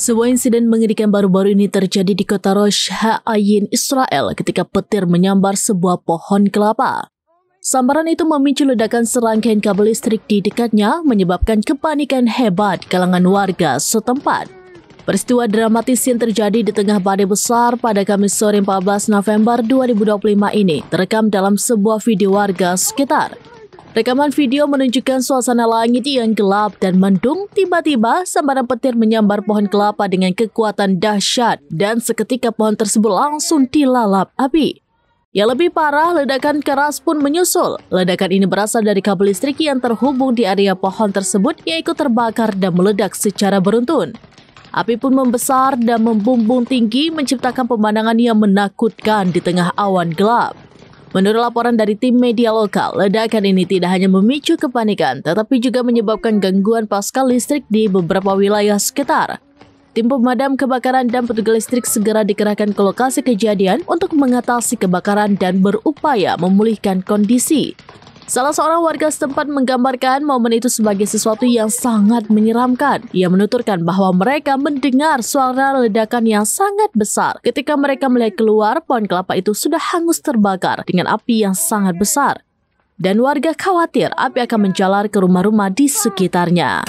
Sebuah insiden mengerikan baru-baru ini terjadi di kota Rosh Ha'ayin, Israel ketika petir menyambar sebuah pohon kelapa. Sambaran itu memicu ledakan serangkaian kabel listrik di dekatnya, menyebabkan kepanikan hebat di kalangan warga setempat. Peristiwa dramatis yang terjadi di tengah badai besar pada Kamis sore 14 November 2025 ini terekam dalam sebuah video warga sekitar. Rekaman video menunjukkan suasana langit yang gelap dan mendung. Tiba-tiba sambaran petir menyambar pohon kelapa dengan kekuatan dahsyat dan seketika pohon tersebut langsung dilalap api. Yang lebih parah, ledakan keras pun menyusul. Ledakan ini berasal dari kabel listrik yang terhubung di area pohon tersebut yang ikut terbakar dan meledak secara beruntun. Api pun membesar dan membumbung tinggi, menciptakan pemandangan yang menakutkan di tengah awan gelap. Menurut laporan dari tim media lokal, ledakan ini tidak hanya memicu kepanikan, tetapi juga menyebabkan gangguan pasca listrik di beberapa wilayah sekitar. Tim pemadam kebakaran dan petugas listrik segera dikerahkan ke lokasi kejadian untuk mengatasi kebakaran dan berupaya memulihkan kondisi. Salah seorang warga setempat menggambarkan momen itu sebagai sesuatu yang sangat menyeramkan. Ia menuturkan bahwa mereka mendengar suara ledakan yang sangat besar. Ketika mereka melihat keluar, pohon kelapa itu sudah hangus terbakar dengan api yang sangat besar. Dan warga khawatir api akan menjalar ke rumah-rumah di sekitarnya.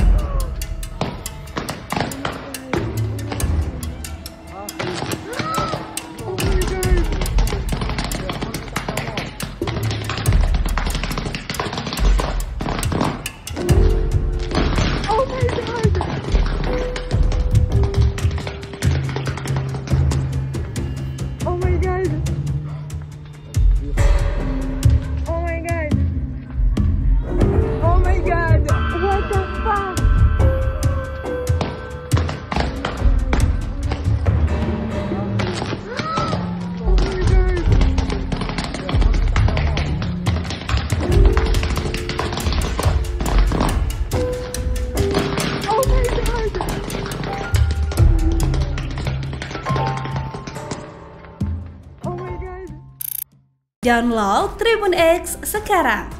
Download Tribun X sekarang,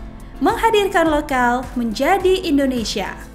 menghadirkan lokal menjadi Indonesia.